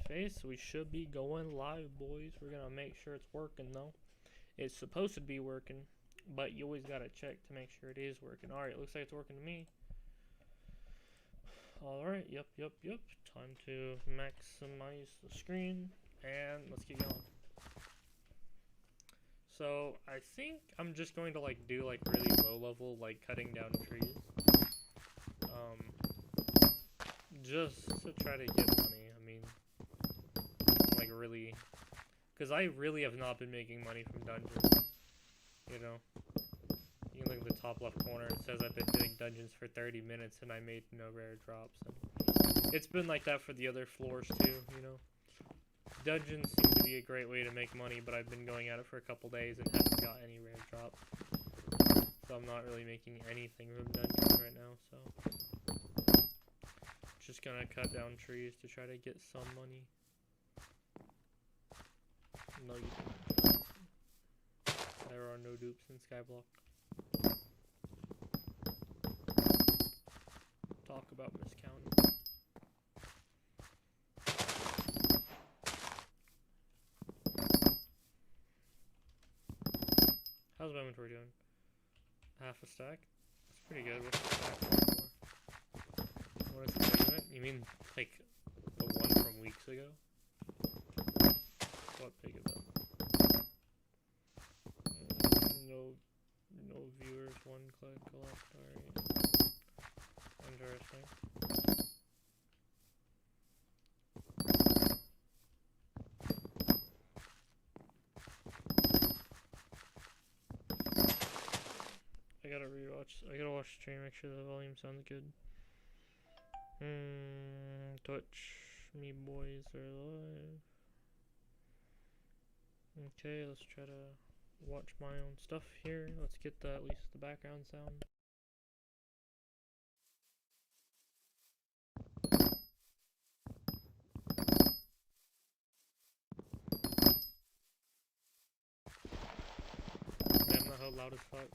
face. We should be going live, boys. We're gonna make sure it's working though. It's supposed to be working, but you always gotta check to make sure it is working. Alright, looks like it's working to me. Alright, yep. Time to maximize the screen, and let's get going. So, I think I'm just going to like do like really low level, like cutting down trees. Just to try to get money. I mean, like really, because I really have not been making money from dungeons, you know. You can look at the top left corner, it says I've been doing dungeons for 30 minutes and I made no rare drops. And it's been like that for the other floors too, you know. Dungeons seem to be a great way to make money, but I've been going at it for a couple days and haven't got any rare drops. So I'm not really making anything from dungeons right now, so just gonna cut down trees to try to get some money. No, you don't. There are no dupes in Skyblock. Talk about miscounting. How's my inventory doing? Half a stack? That's pretty good. What's the stack? What is the big event? You mean like the one from weeks ago? What big event? No viewers, one click collect. Alright. Interesting. I gotta watch the stream, make sure the volume sounds good. Touch me boys are live. Okay, let's try to watch my own stuff here. Let's get at least the background sound. Damn, not how loud as fuck.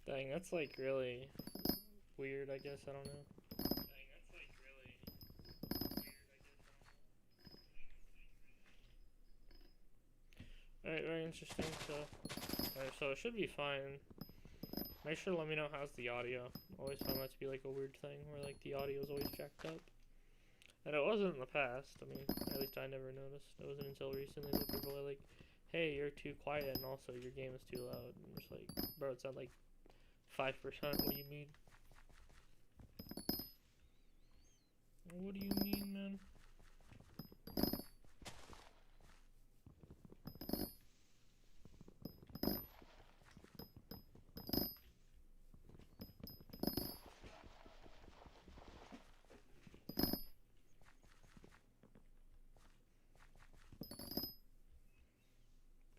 Dang, that's like really weird, I guess, I don't know. Alright, very interesting. So it should be fine. Make sure to let me know how's the audio. Always found that to be like a weird thing where like the audio is always jacked up. And it wasn't in the past. I mean, at least I never noticed. It wasn't until recently that people are like, hey, you're too quiet and also your game is too loud. And I'm just like, bro, it's at like 5%. What do you mean? What do you mean, man?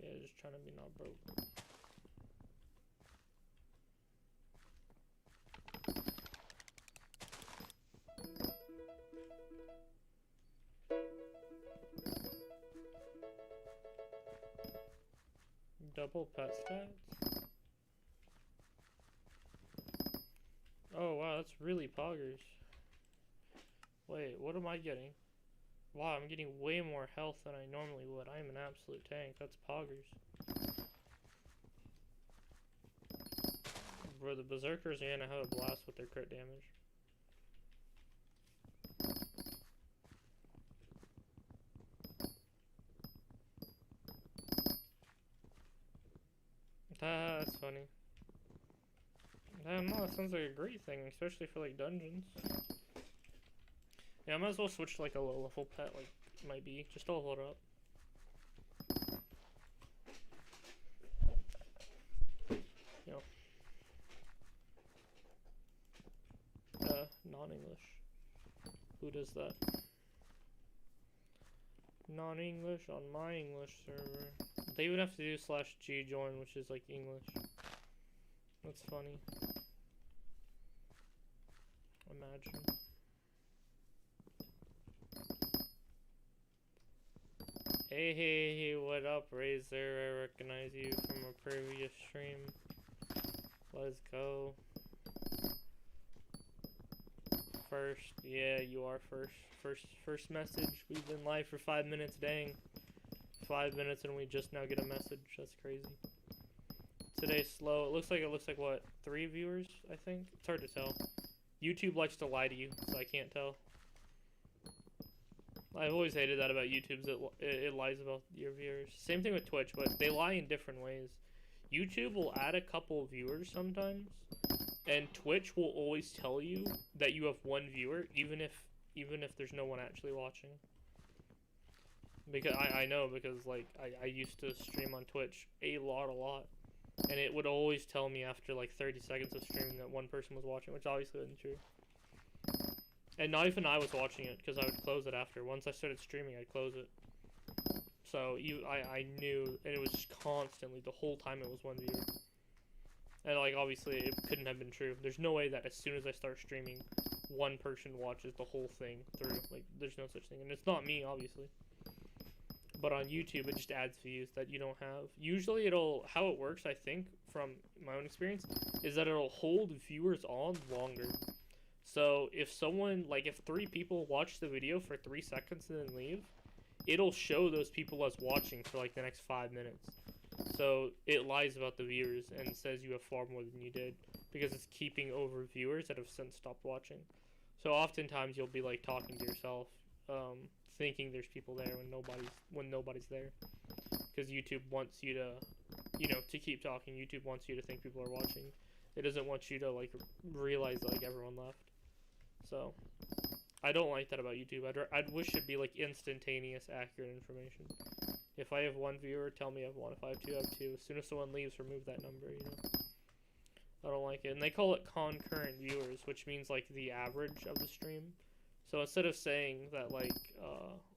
Yeah, just trying to be not broke. Double pet stats? Oh wow, that's really poggers. Wait, what am I getting? Wow, I'm getting way more health than I normally would. I am an absolute tank. That's poggers. Bro, the berserkers are gonna have a blast with their crit damage. That's funny. No, that sounds like a great thing, especially for like dungeons. Yeah, I might as well switch to like a low level pet, like might be, just to level it up. You know. Non-English. Who does that? Non-English on my English server. They would have to do /g join, which is like English. That's funny. Imagine. Hey, what up, Razor? I recognize you from a previous stream. Let's go. First, yeah, you are first message. We've been live for 5 minutes, dang. 5 minutes and we just now get a message. That's crazy. Today's slow. It looks like what, 3 viewers, I think? It's hard to tell. YouTube likes to lie to you, so I can't tell. I've always hated that about YouTube, it lies about your viewers. Same thing with Twitch, but they lie in different ways. YouTube will add a couple of viewers sometimes, and Twitch will always tell you that you have 1 viewer, even if there's no one actually watching. Because I know, because like I used to stream on Twitch a lot, and it would always tell me after like 30 seconds of streaming that 1 person was watching, which obviously isn't true. And not even I was watching it, because I would close it after. Once I started streaming, I'd close it. So I knew, and it was just constantly, the whole time it was 1 viewer. And like obviously it couldn't have been true. There's no way that as soon as I start streaming, 1 person watches the whole thing through. Like there's no such thing, and it's not me obviously. But on YouTube, it just adds views that you don't have. Usually how it works, I think, from my own experience, is that it'll hold viewers on longer. So if someone, like if 3 people watch the video for 3 seconds and then leave, it'll show those people as watching for like the next 5 minutes. So it lies about the viewers and says you have far more than you did, because it's keeping over viewers that have since stopped watching. So oftentimes you'll be like talking to yourself, thinking there's people there when nobody's there, because YouTube wants you to, to keep talking. YouTube wants you to think people are watching. It doesn't want you to like realize that like everyone left. So I don't like that about YouTube. I'd wish it'd be like instantaneous, accurate information. If I have 1 viewer, tell me I have 1. If I have 2, I have 2. As soon as someone leaves, remove that number. I don't like it. And they call it concurrent viewers, which means like the average of the stream. So instead of saying that like,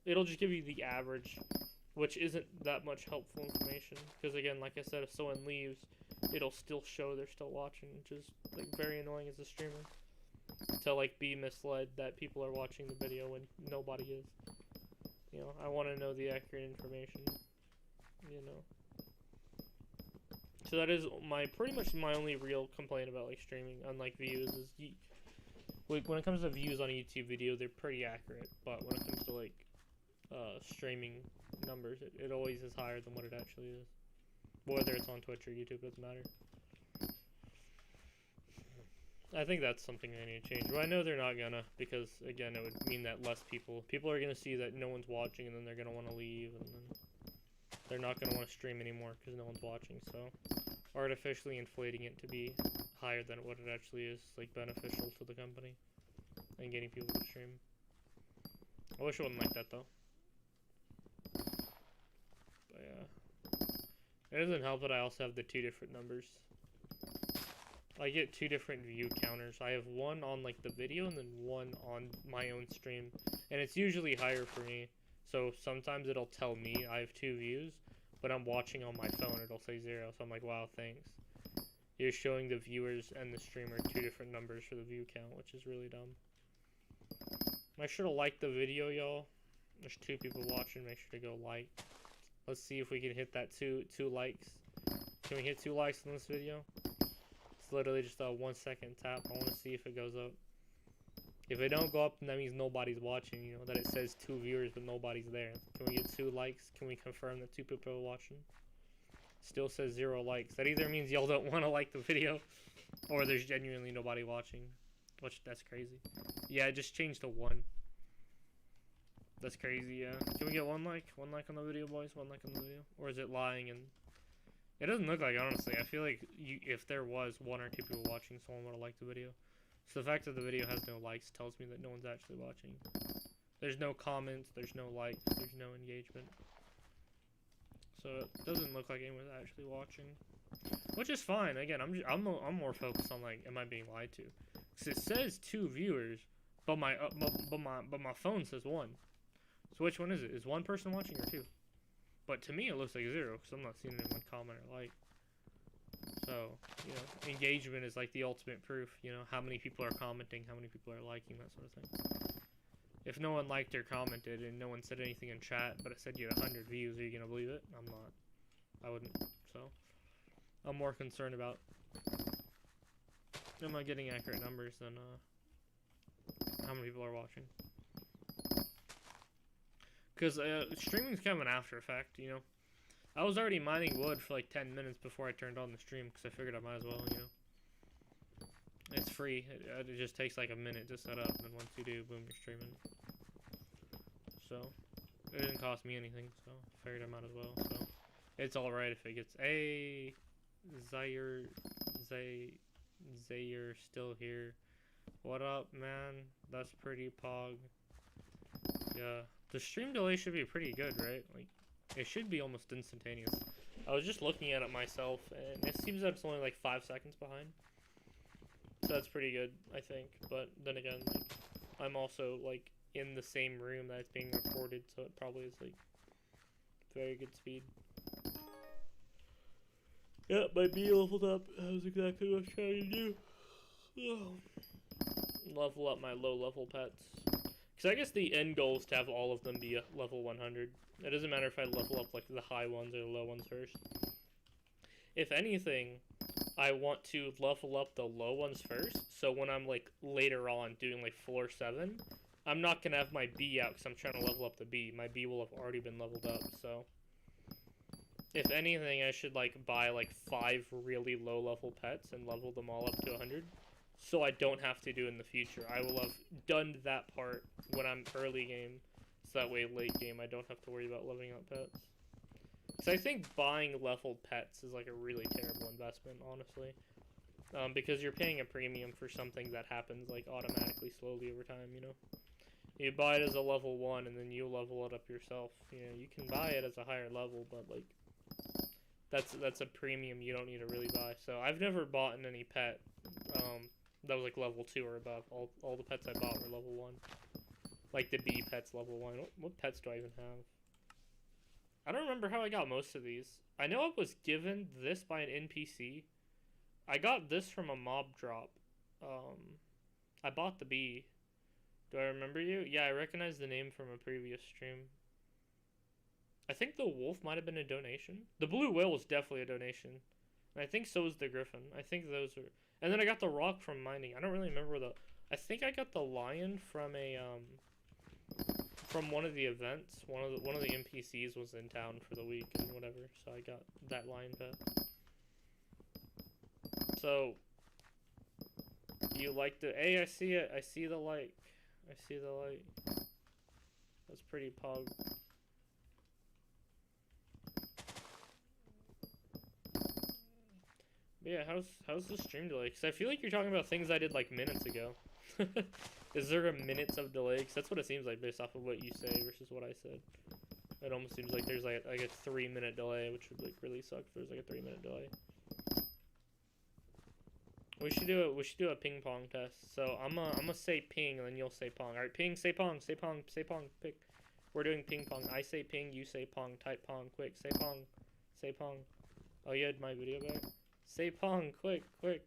it'll just give you the average, which isn't that much helpful information. Because again, like I said, if someone leaves, it'll still show they're still watching, which is like very annoying as a streamer. To like be misled that people are watching the video when nobody is. I want to know the accurate information. So that is pretty much my only real complaint about like streaming, unlike views, is when it comes to views on a YouTube video, they're pretty accurate, but when it comes to like streaming numbers, it always is higher than what it actually is. Whether it's on Twitch or YouTube, doesn't matter. I think that's something they need to change. But I know they're not gonna, because again, it would mean that less people are gonna see that no one's watching, and then they're gonna want to leave, and then they're not gonna want to stream anymore because no one's watching. So artificially inflating it to be higher than what it actually is, like beneficial to the company and getting people to stream. I wish it wasn't like that though. But yeah, it doesn't help that I also have the 2 different numbers. I get 2 different view counters. I have 1 on like the video and then 1 on my own stream, and it's usually higher for me. So sometimes it'll tell me I have 2 views, but I'm watching on my phone, it'll say 0. So I'm like, wow, thanks. You're showing the viewers and the streamer 2 different numbers for the view count, which is really dumb. Make sure to like the video, y'all. There's 2 people watching. Make sure to go like. Let's see if we can hit that 2 likes. Can we hit 2 likes on this video? Literally just a 1 second tap. I want to see if it goes up. If it don't go up, then that means nobody's watching, that it says 2 viewers but nobody's there. Can we get 2 likes? Can we confirm that 2 people are watching? Still says 0 likes. That either means y'all don't want to like the video, or there's genuinely nobody watching, which that's crazy. Yeah, it just changed to 1. That's crazy, yeah. Can we get 1 like? 1 like on the video, boys? 1 like on the video? Or is it lying and It doesn't look like it, honestly. I feel like if there was 1 or 2 people watching, someone would have liked the video. So the fact that the video has no likes tells me that no one's actually watching. There's no comments, there's no likes, there's no engagement. So it doesn't look like anyone's actually watching, which is fine. Again, I'm more focused on like, am I being lied to? Because it says 2 viewers, but my phone says 1. So which one is it? Is 1 person watching or 2? But to me, it looks like 0 because I'm not seeing anyone comment or like. So, you know, engagement is like the ultimate proof. You know, how many people are commenting, how many people are liking, that sort of thing. If no one liked or commented and no one said anything in chat, but it said you had 100 views, are you gonna believe it? I'm not. I wouldn't. So, I'm more concerned about am I getting accurate numbers than how many people are watching. Because streaming's kind of an after effect, you know. I was already mining wood for like 10 minutes before I turned on the stream because I figured I might as well, you know. It's free. It just takes like a minute to set up, and then once you do, boom, you're streaming. So, it didn't cost me anything, so I figured I might as well. So, it's alright if it gets a Zaire still here. What up, man? That's pretty pog. Yeah. The stream delay should be pretty good, right? Like, it should be almost instantaneous. I was just looking at it myself, and it seems that it's only like 5 seconds behind. So that's pretty good, I think. But then again, like, I'm also like in the same room that it's being recorded, so it probably is like very good speed. Yeah, my bee leveled up. That was exactly what I was trying to do. Oh. Level up my low-level pets. Because I guess the end goal is to have all of them be a level 100. It doesn't matter if I level up like the high ones or the low ones first. If anything, I want to level up the low ones first, so when I'm like later on doing like floor 7, I'm not going to have my bee out because I'm trying to level up the bee. My bee will have already been leveled up, so if anything, I should like buy like 5 really low level pets and level them all up to 100. So I don't have to do it in the future. I will have done that part when I'm early game, so that way late game I don't have to worry about leveling up pets. So I think buying leveled pets is like a really terrible investment, honestly. Because you're paying a premium for something that happens like automatically slowly over time, you know? You buy it as a level 1 and then you level it up yourself. You know, you can buy it as a higher level, but like that's a premium you don't need to really buy. So I've never bought any pet that was like level 2 or above. All the pets I bought were level 1. Like the bee pets level 1. What pets do I even have? I don't remember how I got most of these. I know I was given this by an NPC. I got this from a mob drop. I bought the bee. Do I remember you? Yeah, I recognize the name from a previous stream. I think the wolf might have been a donation. The blue whale was definitely a donation. And I think so was the griffin. I think those are... And then I got the rock from mining. I don't really remember the... I think I got the lion from a, from one of the events. One of the NPCs was in town for the week and whatever. So I got that lion pet. So... You like the... Hey, I see it. I see the light. I see the light. That's pretty pog. But yeah, how's the stream delay? Because I feel like you're talking about things I did like minutes ago. Is there a minutes of delay? Because that's what it seems like based off of what you say versus what I said. It almost seems like there's like a 3-minute delay, which would like really suck if there's like a 3-minute delay. We should do a ping pong test. So I'm gonna say ping and then you'll say pong. All right, ping, say pong, say pong, say pong. Pick. We're doing ping pong. I say ping, you say pong. Type pong, quick. Say pong, say pong. Oh, you had my video back. Say pong, quick, quick.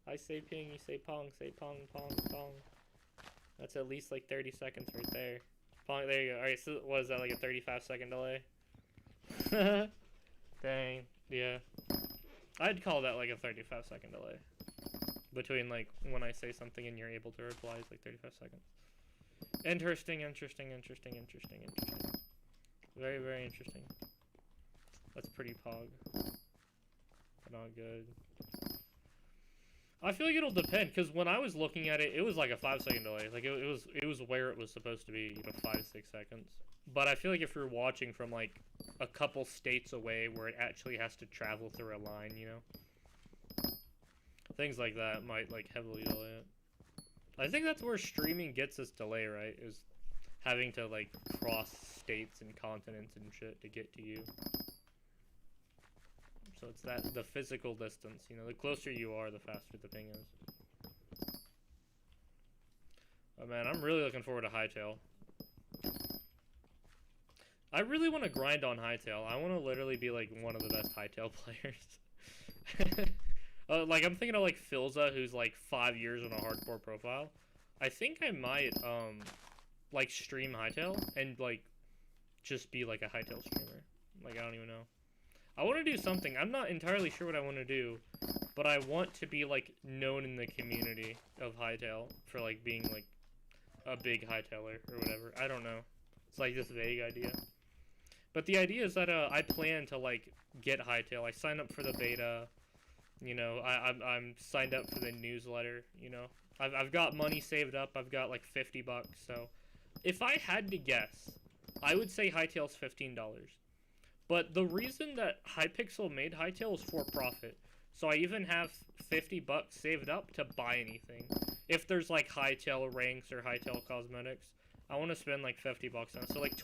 I say ping, you say pong, say pong, pong, pong. That's at least like 30 seconds right there. Pong, there you go. Alright, so what is that, like a 35-second delay? Dang, yeah. I'd call that like a 35-second delay. Between like when I say something and you're able to reply is like 35 seconds. Interesting, interesting, interesting, interesting, interesting. Very, very interesting. That's pretty pog. Not good. I feel like it'll depend, because when I was looking at it, it was like a 5-second delay. Like it was where it was supposed to be, you know, 5-6 seconds. But I feel like if you're watching from like a couple states away where it actually has to travel through a line, you know? Things like that might, like, heavily delay it. I think that's where streaming gets its delay, right? Is having to, like, cross states and continents and shit to get to you. So it's the physical distance, you know? The closer you are, the faster the ping is. Oh man, I'm really looking forward to Hytale. I really want to grind on Hytale. I want to literally be, like, one of the best Hytale players. Like, I'm thinking of, like, Filza, who's, like, 5 years on a hardcore profile. I think I might, like, stream Hytale and, like, just be, like, a Hytale streamer. Like, I don't even know. I want to do something. I'm not entirely sure what I want to do, but I want to be, like, known in the community of Hytale for, like, being, like, a big Hytaler or whatever. I don't know. It's, like, this vague idea. But the idea is that, I plan to, like, get Hytale. I signed up for the beta. You know, I'm signed up for the newsletter, you know. I've got money saved up. I've got like $50, so if I had to guess, I would say Hytale's $15. But the reason that Hypixel made Hytale is for profit. So I even have $50 saved up to buy anything. If there's like Hytale ranks or Hytale cosmetics, I want to spend like $50 on it. So like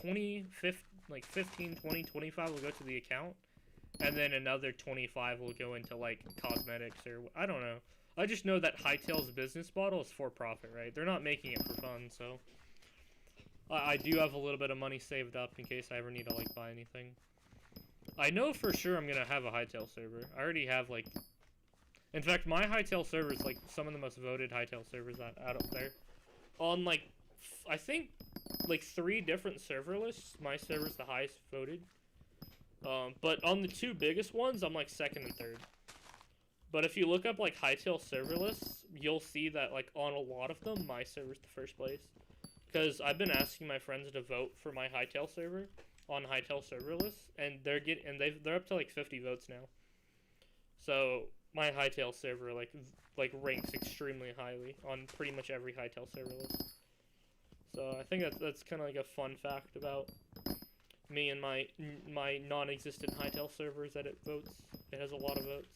15, 20, 25 will go to the account. And then another 25 will go into, like, cosmetics or... I don't know. I just know that Hytale's business model is for profit, right? They're not making it for fun, so... I do have a little bit of money saved up in case I ever need to, like, buy anything. I know for sure I'm gonna have a Hytale server. I already have, like... In fact, my Hytale server is, like, some of the most voted Hytale servers out up there. On, like, I think, like, 3 different server lists, my server's the highest voted. But on the 2 biggest ones, I'm like 2nd and 3rd. But if you look up like Hytale server lists, you'll see that like on a lot of them, my server's the 1st place. Because I've been asking my friends to vote for my Hytale server on Hytale server lists, and they're up to like 50 votes now. So my Hytale server like ranks extremely highly on pretty much every Hytale server list. So I think that's kind of like a fun fact about me and my non-existent Hytale server is that it votes. It has a lot of votes.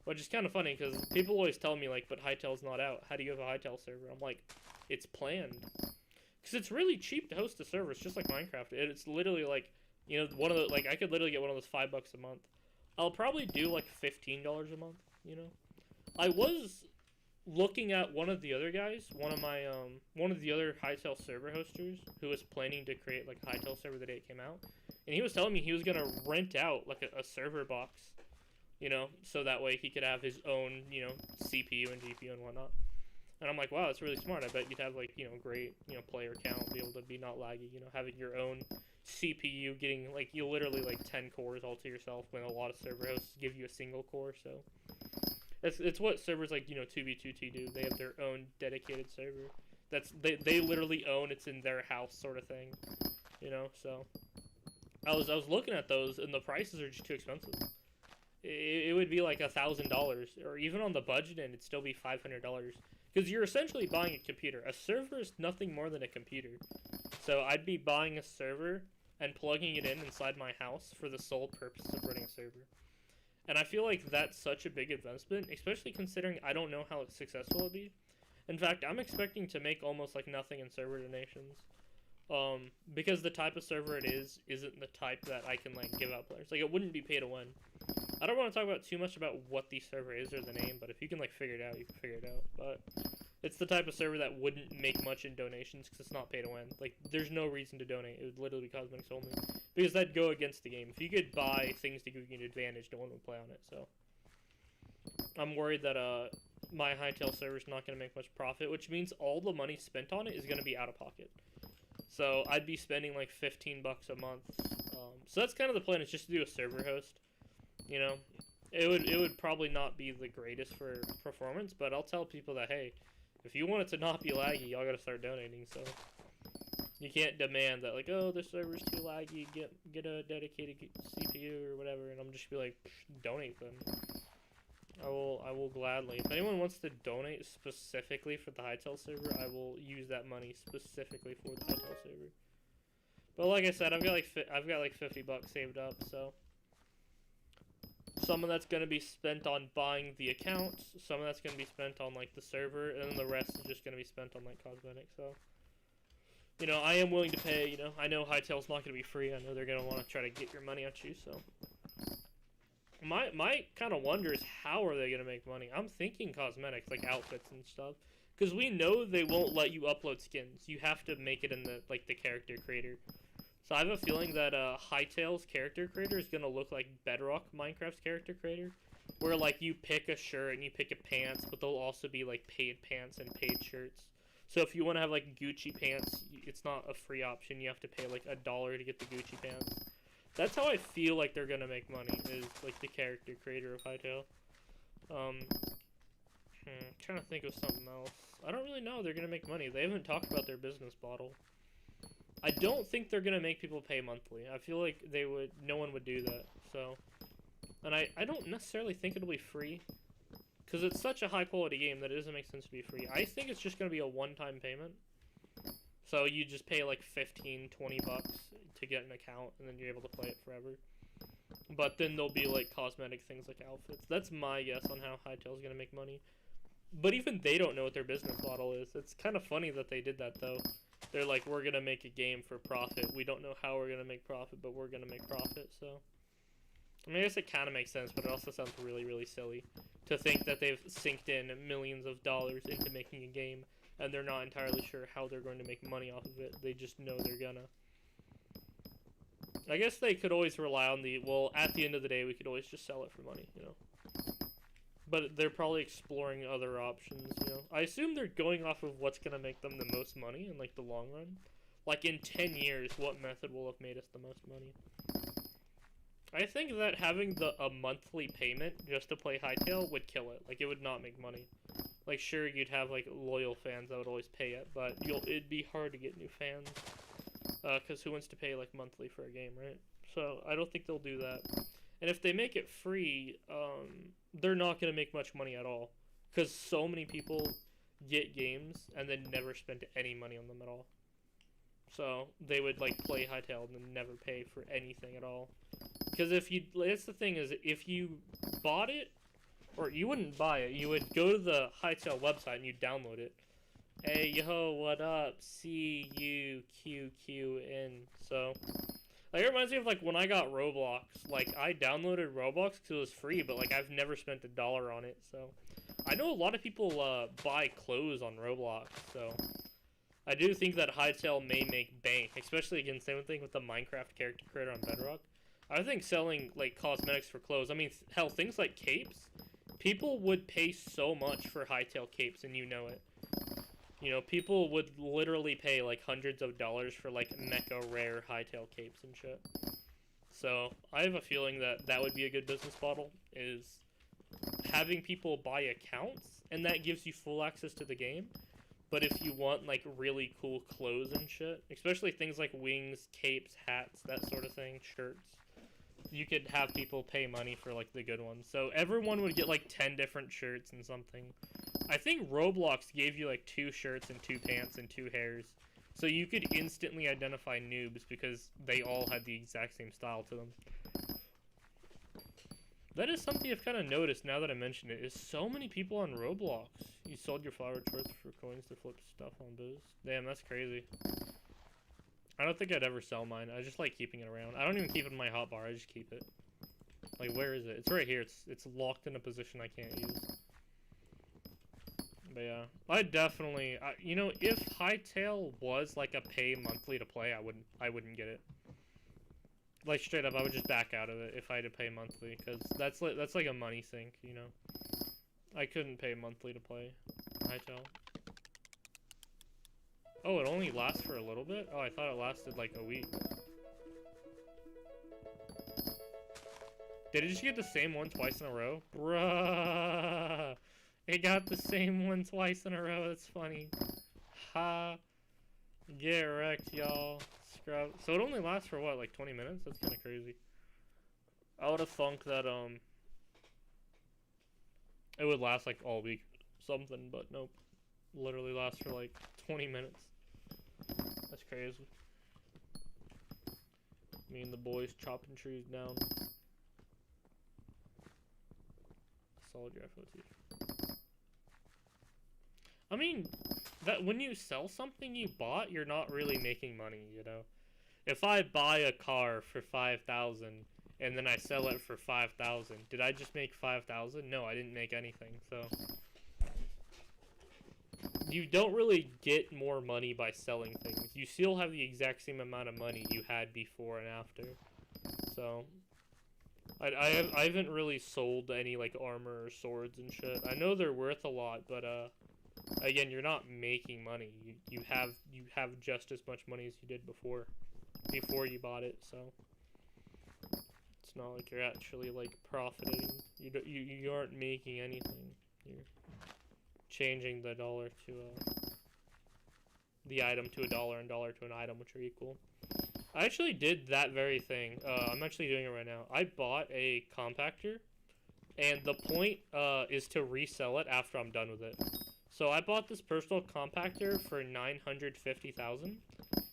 Which is kind of funny, because people always tell me, like, but Hytale's not out. How do you have a Hytale server? I'm like, it's planned. Because it's really cheap to host a server. It's just like Minecraft. It's literally, like, you know, one of the, like, I could literally get one of those $5 a month. I'll probably do, like, $15 a month, you know? I was looking at one of the other guys, one of the other Hytale server hosters, who was planning to create like a Hytale server the day it came out, and he was telling me he was gonna rent out like a server box, you know, so that way he could have his own, you know, CPU and GPU and whatnot. And I'm like, wow, that's really smart. I bet you'd have like, you know, great, you know, player count, be able to be not laggy, you know, having your own CPU, getting like you literally like 10 cores all to yourself when a lot of server hosts give you a single core. So it's what servers like, you know, 2v2t do. They have their own dedicated server. They literally own, it's in their house sort of thing, you know. So I was looking at those, and the prices are just too expensive. It would be like $1,000, or even on the budget end, it'd still be $500, because you're essentially buying a computer. A server is nothing more than a computer. So I'd be buying a server and plugging it in inside my house for the sole purpose of running a server. And I feel like that's such a big investment, especially considering I don't know how successful it'll be. In fact, I'm expecting to make almost like nothing in server donations. Because the type of server it isn't the type that I can like give out players. Like, it wouldn't be pay to win. I don't want to talk about too much about what the server is or the name, but if you can like figure it out, you can figure it out. But it's the type of server that wouldn't make much in donations because it's not pay to win. Like, there's no reason to donate. It would literally be cosmetics only. Because that'd go against the game. If you could buy things to give you an advantage, no one would play on it, so. I'm worried that, my Hytale server's not going to make much profit, which means all the money spent on it is going to be out of pocket. So I'd be spending like $15 a month. So that's kind of the plan, is just to do a server host. You know, it would probably not be the greatest for performance, but I'll tell people that, hey, if you want it to not be laggy, y'all got to start donating. So you can't demand that, like, oh, this server's too laggy, get a dedicated CPU or whatever, and I'm just be like, donate them. I will gladly. If anyone wants to donate specifically for the Hytale server, I will use that money specifically for the Hytale server. But like I said, I've got like $50 saved up, so some of that's gonna be spent on buying the accounts, some of that's gonna be spent on like the server, and then the rest is just gonna be spent on like cosmetics. So, you know, I am willing to pay. You know, I know Hytale's not gonna be free. I know they're gonna want to try to get your money at you. So, my kind of wonder is how are they gonna make money? I'm thinking cosmetics, like outfits and stuff, because we know they won't let you upload skins. You have to make it in the the character creator. So I have a feeling that Hytale's character creator is gonna look like Bedrock Minecraft's character creator, where like you pick a shirt and you pick a pants, but they'll also be like paid pants and paid shirts. So if you want to have like Gucci pants, it's not a free option. You have to pay like $1 to get the Gucci pants. That's how I feel like they're gonna make money, is like the character creator of Hytale. Trying to think of something else. I don't really know. They're gonna make money. They haven't talked about their business model. I don't think they're gonna make people pay monthly. I feel like they would. No one would do that. So, and I don't necessarily think it'll be free, because it's such a high quality game that it doesn't make sense to be free. I think it's just gonna be a one-time payment. So you just pay like $15, $20 to get an account, and then you're able to play it forever. But then there'll be like cosmetic things like outfits. That's my guess on how Hytale's gonna make money. But even they don't know what their business model is. It's kind of funny that they did that though. They're like, we're gonna make a game for profit. We don't know how we're gonna make profit, but we're gonna make profit. So, I mean, I guess it kind of makes sense, but it also sounds really, really silly to think that they've synced in millions of dollars into making a game, and they're not entirely sure how they're going to make money off of it. They just know they're gonna. I guess they could always rely on well, at the end of the day, we could always just sell it for money, you know. But they're probably exploring other options, you know. I assume they're going off of what's going to make them the most money in, like, the long run. Like, in 10 years, what method will have made us the most money? I think that having a monthly payment just to play Hytale would kill it. Like, it would not make money. Like, sure, you'd have, like, loyal fans that would always pay it, but it'd be hard to get new fans. Because who wants to pay, like, monthly for a game, right? So, I don't think they'll do that. And if they make it free, they're not going to make much money at all. Because so many people get games and then never spend any money on them at all. So they would like play Hytale and then never pay for anything at all. Because that's the thing, is if you bought it, or you wouldn't buy it, you would go to the Hytale website and you'd download it. Hey, yo, what up? CUQQN. So, like, it reminds me of, like, when I got Roblox. Like, I downloaded Roblox because it was free, but, like, I've never spent $1 on it, so. I know a lot of people, buy clothes on Roblox, so. I do think that Hytale may make bank, especially, again, same thing with the Minecraft character creator on Bedrock. I think selling, like, cosmetics for clothes, I mean, hell, things like capes, people would pay so much for Hytale capes, and you know it. You know, people would literally pay, like, hundreds of dollars for, like, mecha rare Hytale capes and shit. So, I have a feeling that that would be a good business model, is having people buy accounts, and that gives you full access to the game. But if you want, like, really cool clothes and shit, especially things like wings, capes, hats, that sort of thing, shirts, you could have people pay money for, like, the good ones. So, everyone would get, like, 10 different shirts and something. I think Roblox gave you like 2 shirts and 2 pants and 2 hairs. So you could instantly identify noobs because they all had the exact same style to them. That is something I've kind of noticed now that I mentioned it, is so many people on Roblox. You sold your flower torch for coins to flip stuff on Boost. Damn, that's crazy. I don't think I'd ever sell mine. I just like keeping it around. I don't even keep it in my hotbar, I just keep it. Like, where is it? It's right here. It's locked in a position I can't use. But yeah, I definitely, you know, if Hytale was like a pay monthly to play, I wouldn't get it. Like, straight up, I would just back out of it if I had to pay monthly, because that's like a money sink, you know. I couldn't pay monthly to play Hytale. Oh, it only lasts for a little bit? Oh, I thought it lasted like a week. Did it just get the same one twice in a row? Bruh! It got the same one twice in a row. That's funny. Ha. Get wrecked, y'all. Scrub. So it only lasts for what, like 20 minutes? That's kind of crazy. I would have thunk that, it would last like all week or something, but nope. Literally lasts for like 20 minutes. That's crazy. Me and the boys chopping trees down. Solid your FOT. I mean, that when you sell something you bought, you're not really making money, you know? If I buy a car for 5,000 and then I sell it for 5,000, did I just make 5,000? No, I didn't make anything, so... You don't really get more money by selling things. You still have the exact same amount of money you had before and after. So... I haven't really sold any, like, armor or swords and shit. I know they're worth a lot, but, again, you're not making money. You have just as much money as you did before you bought it, so... It's not like you're actually, like, profiting. You aren't making anything. You're changing the dollar to, the item to a dollar and dollar to an item, which are equal. I actually did that very thing. I'm actually doing it right now. I bought a compactor, and the point is to resell it after I'm done with it. So I bought this personal compactor for $950,000,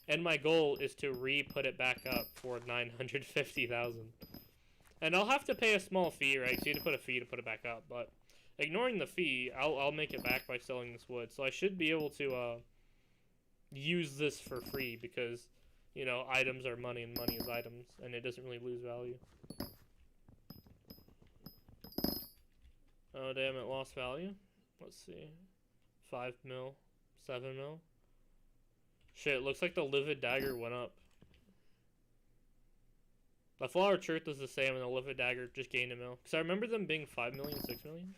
and my goal is to re-put it back up for $950,000. And I'll have to pay a small fee, right? So you have to put a fee to put it back up, but ignoring the fee, I'll make it back by selling this wood. So I should be able to use this for free because... You know, items are money and money is items, and it doesn't really lose value. Oh, damn, it lost value? Let's see. 5 mil. 7 mil. Shit, it looks like the Livid Dagger went up. The Flower of Truth is the same, and the Livid Dagger just gained a mil. Because I remember them being 5 million, 6 million.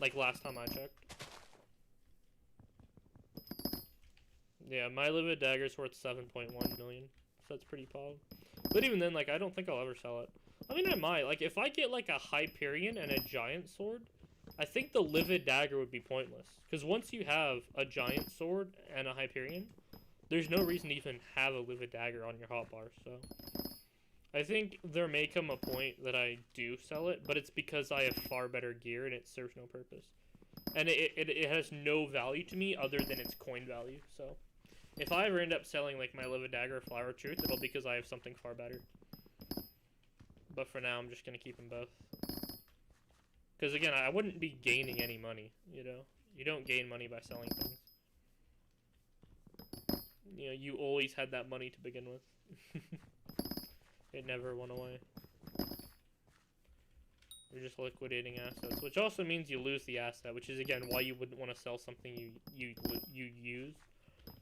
Like, last time I checked. Yeah, my Livid Dagger's worth 7.1 million, so that's pretty pog. But even then, like, I don't think I'll ever sell it. I mean, I might. Like, if I get, like, a Hyperion and a Giant Sword, I think the Livid Dagger would be pointless. Because once you have a Giant Sword and a Hyperion, there's no reason to even have a Livid Dagger on your hotbar, so... I think there may come a point that I do sell it, but it's because I have far better gear and it serves no purpose. And it has no value to me other than its coin value, so... If I ever end up selling, like, my Livid Dagger or Flower of Truth, it'll be because I have something far better. But for now, I'm just gonna keep them both. Because, again, I wouldn't be gaining any money, you know? You don't gain money by selling things. You know, you always had that money to begin with. It never went away. You're just liquidating assets, which also means you lose the asset, which is, again, why you wouldn't want to sell something you use.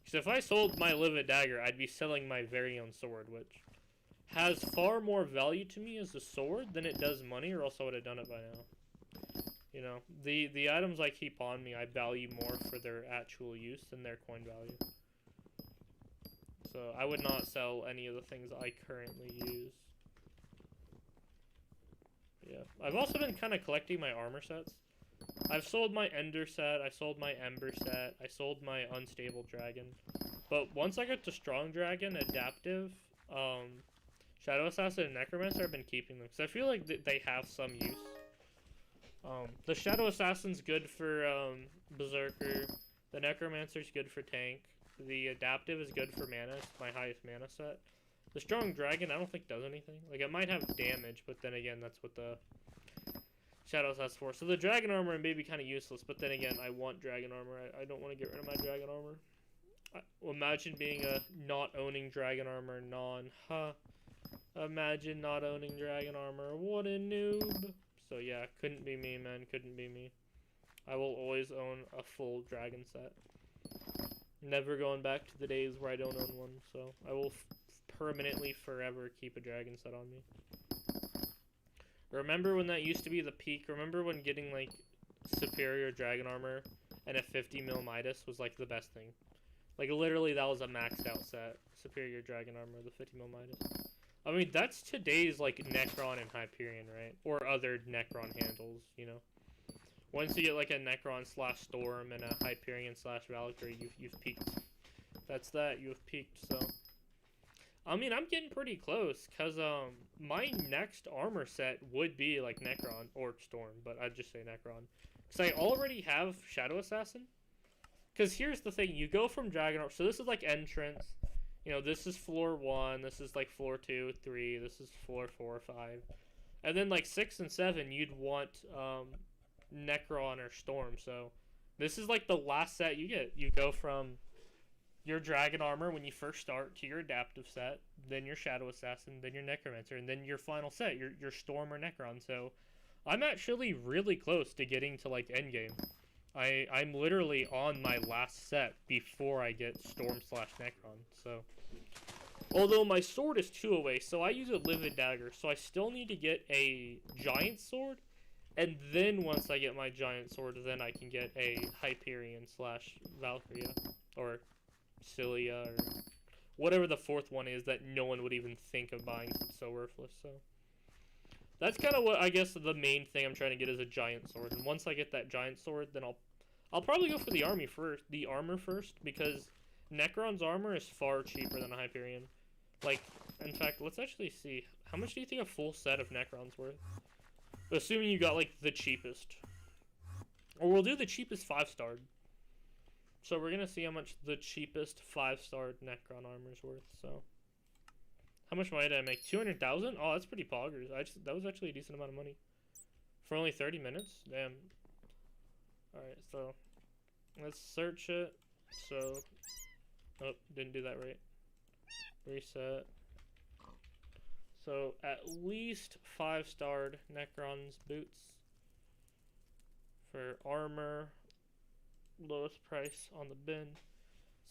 Because if I sold my Livid Dagger, I'd be selling my very own sword, which has far more value to me as a sword than it does money, or else I would have done it by now. You know, the items I keep on me, I value more for their actual use than their coin value. So I would not sell any of the things I currently use. Yeah, I've also been kind of collecting my armor sets. I've sold my Ender set, I sold my Ember set, I sold my Unstable Dragon. But once I got to Strong Dragon, Adaptive, Shadow Assassin, and Necromancer, I've been keeping them. Because I feel like they have some use. The Shadow Assassin's good for Berserker, the Necromancer's good for tank, the Adaptive is good for mana, it's my highest mana set. The Strong Dragon, I don't think does anything. Like, it might have damage, but then again, that's what the Shadows has for. So the Dragon Armor may be kind of useless, but then again, I want Dragon Armor. I don't want to get rid of my Dragon Armor. Imagine being a not owning Dragon Armor Imagine not owning Dragon Armor. What a noob. So yeah, couldn't be me, man. Couldn't be me. I will always own a full Dragon set. Never going back to the days where I don't own one. So I will permanently, forever keep a Dragon set on me. Remember when that used to be the peak? Remember when getting, like, superior Dragon Armor and a 50 mil Midas was, like, the best thing? Like, literally, that was a maxed out set. Superior Dragon Armor, the 50 mil Midas. I mean, that's today's, like, Necron and Hyperion, right? Or other Necron handles, you know? Once you get, like, a Necron / Storm and a Hyperion / Valkyrie, you've peaked. That's that, you have peaked, so... I mean, I'm getting pretty close, because, my next armor set would be, like, Necron or Storm, but I'd just say Necron. Because I already have Shadow Assassin. Because here's the thing, you go from Dragon Armor, so this is, like, Entrance. You know, this is floor 1, this is like floor 2, 3, this is floor 4, 5. And then like 6 and 7, you'd want Necron or Storm. So this is like the last set you get. You go from your Dragon Armor when you first start to your Adaptive set, then your Shadow Assassin, then your Necromancer, and then your final set, your Storm or Necron. So I'm actually really close to getting to like endgame. I'm literally on my last set before I get Storm / Necron. So, although my sword is 2 away, so I use a Livid Dagger, so I still need to get a Giant Sword, and then once I get my Giant Sword, then I can get a Hyperion / Valkyria, or Cilia, or whatever the 4th one is that no one would even think of buying, it's so worthless. So that's kind of what I guess the main thing I'm trying to get is a Giant Sword, and once I get that Giant Sword, then I'll probably go for the armor first, because Necron's armor is far cheaper than a Hyperion. Like, in fact, let's actually see. How much do you think a full set of Necron's worth? Assuming you got, like, the cheapest. Or we'll do the cheapest 5-starred. So we're gonna see how much the cheapest 5-starred Necron armor is worth, so. How much money did I make? 200,000? Oh, that's pretty poggers. That was actually a decent amount of money. For only 30 minutes? Damn. Alright, so let's search it. So, oh, didn't do that right. Reset. So, at least 5-starred Necron's boots. For armor, lowest price on the bin.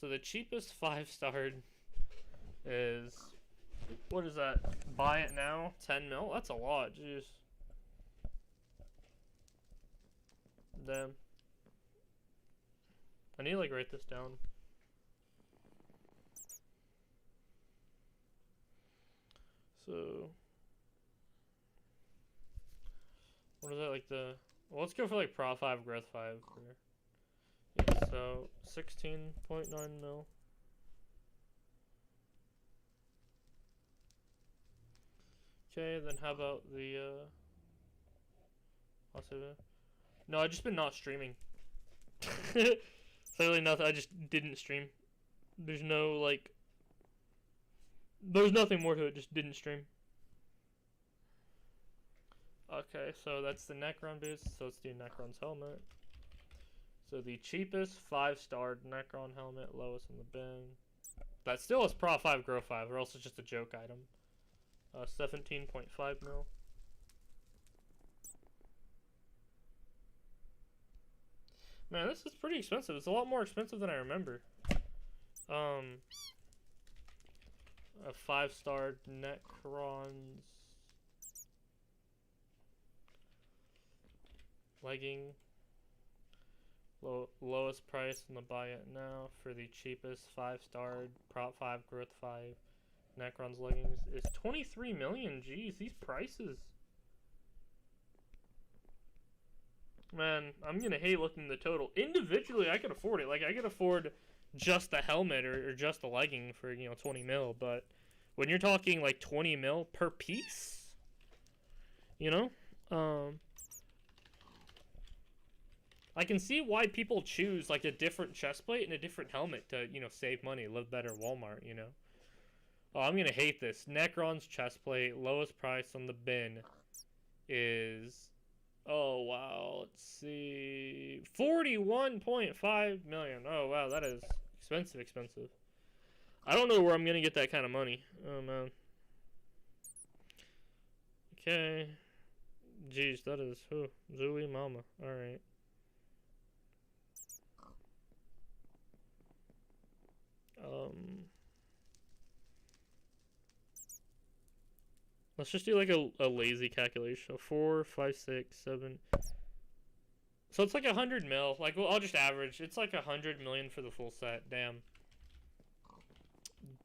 So, the cheapest 5-starred is, what is that? Buy it now, 10 mil? That's a lot, jeez. Damn. I need to like write this down. So what is that, like the, well, let's go for like Pro 5 Growth 5 here. Yeah, so 16.9 mil. Okay, then how about the I'll save it. No, I've just been not streaming. Literally nothing. I just didn't stream. There's no, like, there's nothing more to it. Just didn't stream. Okay, so that's the Necron boots. So let's do Necron's helmet. So the cheapest 5-starred Necron helmet, lowest in the bin. That still is Pro 5 Grow 5, or else it's just a joke item. 17.5 mil. Man, this is pretty expensive. It's a lot more expensive than I remember. A 5-starred Necron's legging. Lowest price in the buy it now for the cheapest 5-starred Prop 5 Growth 5 Necron's leggings is 23 million. Jeez, these prices. Man, I'm gonna hate looking at the total. Individually, I could afford it. Like, I could afford just the helmet or just the legging for, you know, 20 mil. But when you're talking, like, 20 mil per piece, you know? I can see why people choose, like, a different chest plate and a different helmet to, you know, save money, live better at Walmart, you know? Oh, I'm gonna hate this. Necron's chest plate, lowest price on the bin is... Oh, wow. Let's see. 41.5 million. Oh, wow. That is expensive. I don't know where I'm going to get that kind of money. Oh, man. Okay. Jeez, that is... Oh, Zooey Mama. Alright. Let's just do like a lazy calculation. 4, 5, 6, 7. So it's like 100 mil. Like, well, I'll just average. It's like 100 million for the full set. Damn.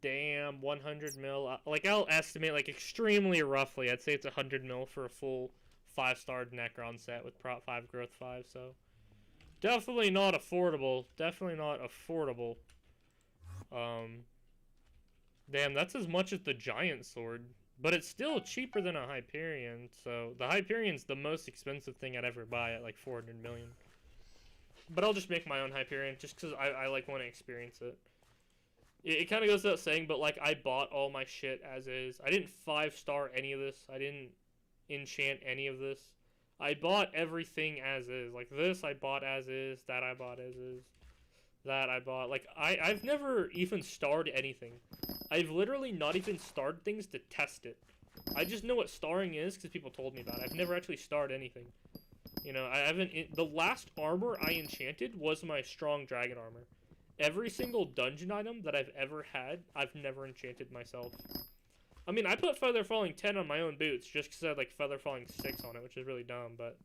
Damn, 100 mil. Like, I'll estimate, like, extremely roughly. I'd say it's 100 mil for a full 5-starred Necron set with Prop 5 Growth 5. So definitely not affordable. Definitely not affordable. Damn, that's as much as the Giant Sword. But it's still cheaper than a Hyperion, so the Hyperion's the most expensive thing I'd ever buy at like 400 million. But I'll just make my own Hyperion just because I like want to experience it. it kind of goes without saying, but like I bought all my shit as is. I didn't 5-star any of this. I didn't enchant any of this. I bought everything as is. Like this I bought as is, that I bought as is, that I bought. Like I've never even starred anything. I've literally not even starred things to test it. I just know what starring is because people told me about it. I've never actually starred anything. You know, I haven't. The last armor I enchanted was my strong dragon armor. Every single dungeon item that I've ever had, I've never enchanted myself. I mean, I put Feather Falling 10 on my own boots just because I had like Feather Falling 6 on it, which is really dumb, but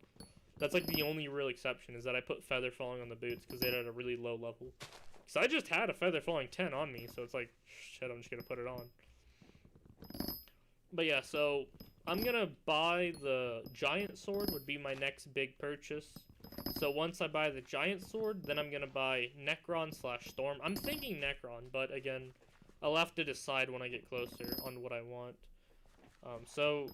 that's like the only real exception is that I put Feather Falling on the boots because they're at a really low level. Because I just had a Feather Falling 10 on me, so it's like, shit, I'm just going to put it on. But yeah, so I'm going to buy the Giant Sword would be my next big purchase. So once I buy the Giant Sword, then I'm going to buy Necron/Storm. I'm thinking Necron, but again, I'll have to decide when I get closer on what I want. So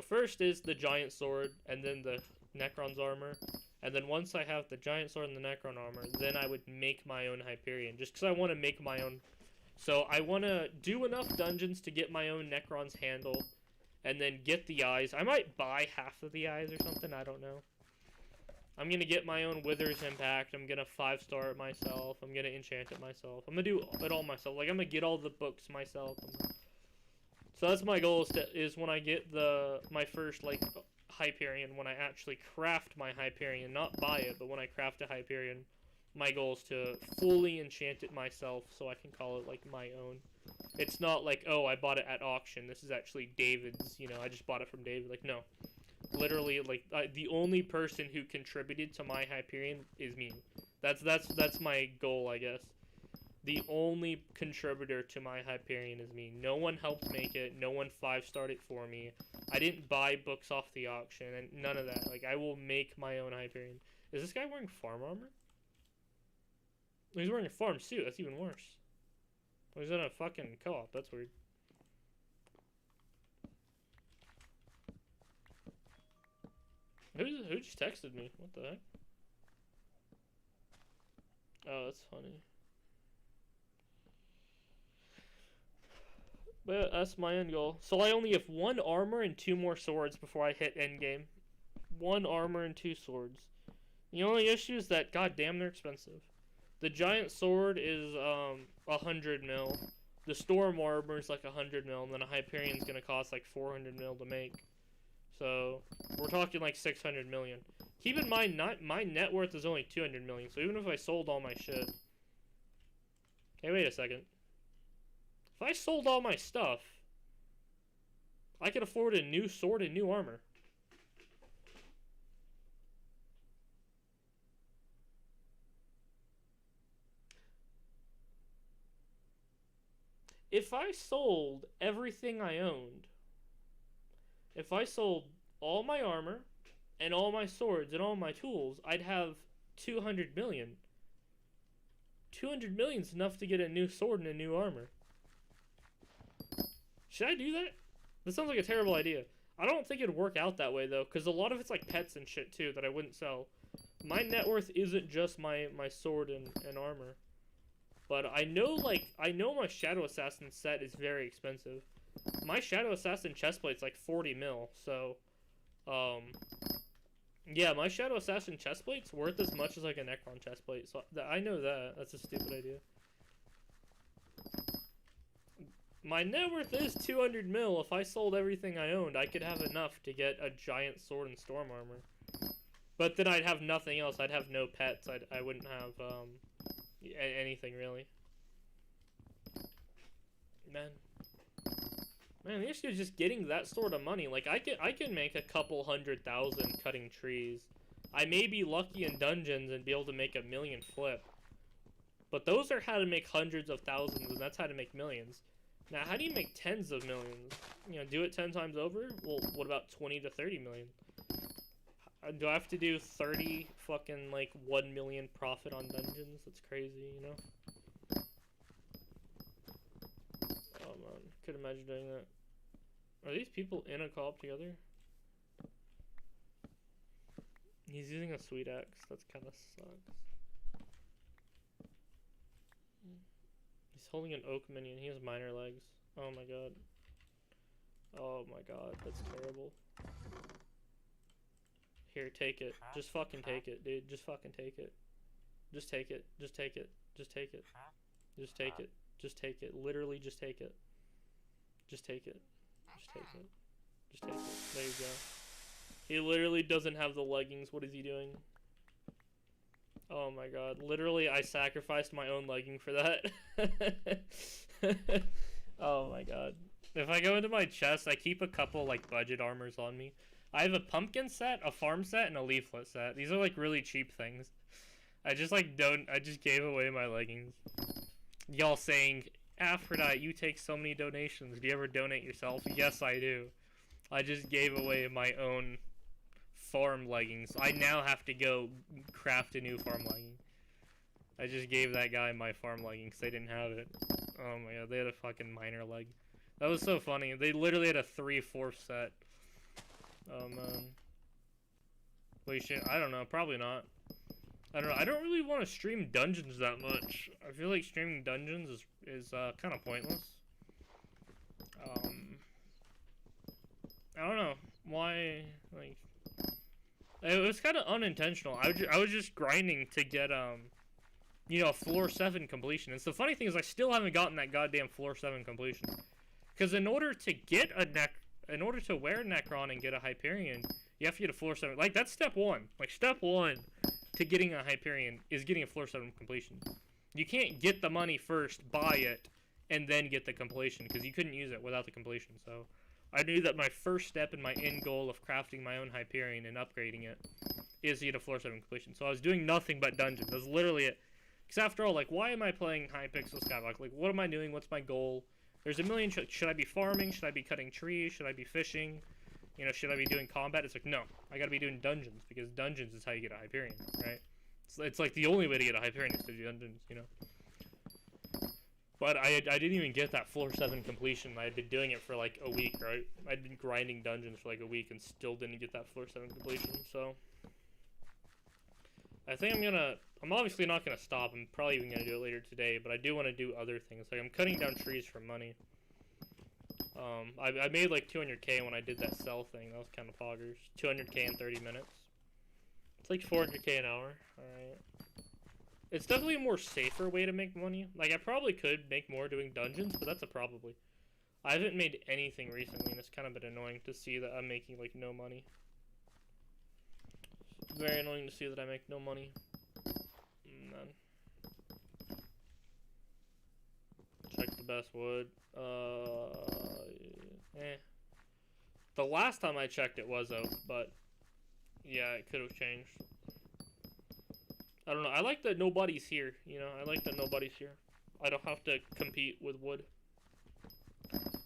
first is the Giant Sword, and then the Necron's armor. And then once I have the Giant Sword and the Necron armor, then I would make my own Hyperion. Just because I want to make my own. So I want to do enough dungeons to get my own Necron's handle. And then get the eyes. I might buy half of the eyes or something, I don't know. I'm going to get my own Wither's Impact. I'm going to 5-star it myself. I'm going to enchant it myself. I'm going to do it all myself. Like, I'm going to get all the books myself. So that's my goal is when I get my first, like, Hyperion, when I actually craft my Hyperion, not buy it, but when I craft a Hyperion, my goal is to fully enchant it myself so I can call it, like, my own. It's not like, oh, I bought it at auction. This is actually David's, you know, I just bought it from David. Like, no. Literally, like, the only person who contributed to my Hyperion is me. That's my goal, I guess. The only contributor to my Hyperion is me. No one helped make it. No one 5-starred it for me. I didn't buy books off the auction, and none of that. Like, I will make my own Hyperion. Is this guy wearing farm armor? He's wearing a farm suit. That's even worse. He's in a fucking co-op. That's weird. Who just texted me? What the heck? Oh, that's funny. But that's my end goal. So I only have 1 armor and 2 more swords before I hit endgame. 1 armor and 2 swords. The only issue is that, goddamn, they're expensive. The Giant Sword is 100 mil. The Storm armor is like 100 mil, and then a Hyperion's gonna cost like 400 mil to make. So we're talking like 600 million. Keep in mind, my net worth is only 200 million. So even if I sold all my shit. Hey, wait a second. If I sold all my stuff, I could afford a new sword and new armor. If I sold everything I owned, if I sold all my armor and all my swords and all my tools, I'd have 200 million. 200 million is enough to get a new sword and a new armor. Should I do that? That sounds like a terrible idea. I don't think it'd work out that way, though, because a lot of it's like pets and shit, too, that I wouldn't sell. My net worth isn't just my sword and armor. But I know my Shadow Assassin set is very expensive. My Shadow Assassin chestplate's like 40 mil, so, yeah, my Shadow Assassin chestplate's worth as much as like a Necron chestplate, so I know that. That's a stupid idea. My net worth is 200 mil. If I sold everything I owned, I could have enough to get a giant sword and storm armor. But then I'd have nothing else. I'd have no pets. I wouldn't have, anything really. Man, the issue is just getting that sort of money. Like, I can make a couple 100,000 cutting trees. I may be lucky in dungeons and be able to make 1 million flip. But those are how to make hundreds of thousands, and that's how to make millions. Now, how do you make tens of millions? You know, do it 10 times over? Well, what about 20 to 30 million? Do I have to do 30 fucking, like, 1 million profit on dungeons? That's crazy, you know? Oh, man. Could imagine doing that. Are these people in a co-op together? He's using a sweet axe. That's kind of sucks. He's holding an oak minion. He has minor legs. Oh my god. Oh my god, that's terrible. Here, take it. Just fucking take it, dude. Just fucking take it. Just take it. Just take it. Just take it. Just take it. Just take it. Literally, just take it. Just take it. Just take it. Just take it. There you go. He literally doesn't have the leggings. What is he doing? Oh my god. Literally, I sacrificed my own legging for that. Oh my god. If I go into my chest, I keep a couple, like, budget armors on me. I have a pumpkin set, a farm set, and a leaflet set. These are, like, really cheap things. I just, like, I just gave away my leggings. Y'all saying, Aphrodite, you take so many donations. Do you ever donate yourself? Yes, I do. I just gave away my own farm leggings. I now have to go craft a new farm legging. I just gave that guy my farm legging because they didn't have it. Oh my god, they had a fucking minor leg. That was so funny. They literally had a 3/4 set. Oh man. Wait, shit. I don't know. Probably not. I don't know. I don't really want to stream dungeons that much. I feel like streaming dungeons is kind of pointless. I don't know why. Like, it was kind of unintentional. I was just grinding to get you know, floor 7 completion. And so the funny thing is, I still haven't gotten that goddamn floor 7 completion. Because in order to get in order to wear Necron and get a Hyperion, you have to get a floor 7. Like, that's step 1. Like, step 1 to getting a Hyperion is getting a floor 7 completion. You can't get the money first, buy it, and then get the completion, because you couldn't use it without the completion. So I knew that my first step in my end goal of crafting my own Hyperion and upgrading it is to get a floor 7 completion. So I was doing nothing but dungeons. That's literally it. Because after all, like, why am I playing Hypixel Skyblock? Like, what am I doing? What's my goal? There's a million. Should I be farming? Should I be cutting trees? Should I be fishing? You know, should I be doing combat? It's like, no. I gotta be doing dungeons, because dungeons is how you get a Hyperion, right? It's like the only way to get a Hyperion is to do dungeons, you know? But I didn't even get that floor 7 completion. I had been doing it for like a week, right? I'd been grinding dungeons for like a week and still didn't get that floor 7 completion, so... I think I'm obviously not gonna stop. I'm probably even gonna do it later today, but I do want to do other things. Like, I'm cutting down trees for money. I made like 200k when I did that sell thing. That was kind of poggers. 200k in 30 minutes. It's like 400k an hour. Alright. It's definitely a more safer way to make money. Like, I probably could make more doing dungeons, but that's a probably. I haven't made anything recently, and it's kind of been annoying to see that I'm making like no money. Very annoying to see that I make no money. None. Check the best wood. The last time I checked it was oak, but yeah, it could have changed. I don't know. I like that nobody's here, you know? I like that nobody's here. I don't have to compete with wood.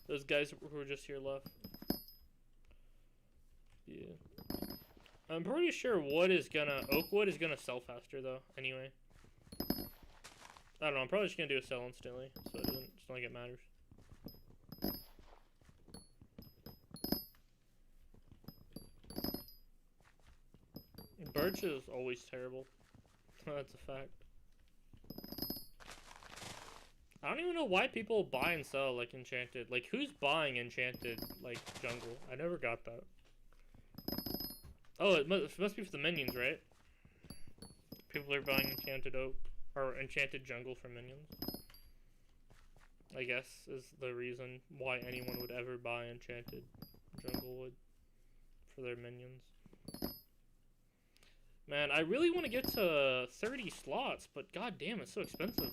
Those guys who were just here left. Yeah. I'm pretty sure oak wood is gonna sell faster though, anyway. I don't know, I'm probably just gonna do a sell instantly, so it's not like it matters. Birch is always terrible. That's a fact. I don't even know why people buy and sell, like, enchanted. Like, who's buying enchanted, like, jungle? I never got that. Oh, it must be for the minions, right? People are buying enchanted oak, or enchanted jungle for minions. I guess is the reason why anyone would ever buy enchanted jungle wood for their minions. Man, I really want to get to 30 slots, but goddamn, it's so expensive.